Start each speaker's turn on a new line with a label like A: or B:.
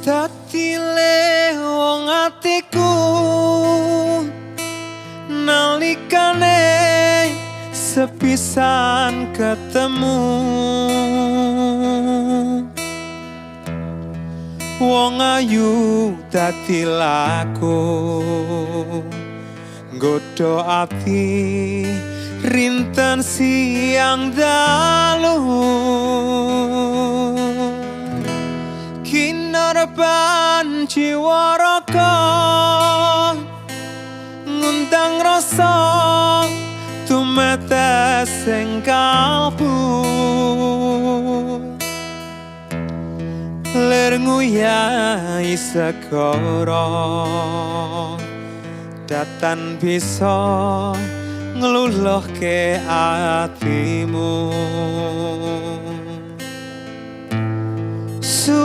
A: Tatile wong atiku nalikane sepisan ketemu wong ayu dadi laku nggodha ati rinten siang dalu kinerban jiwa raga ngundang rasa tumetes ing kalbu lir nguyai segara datan bisa ngluluhke atimu.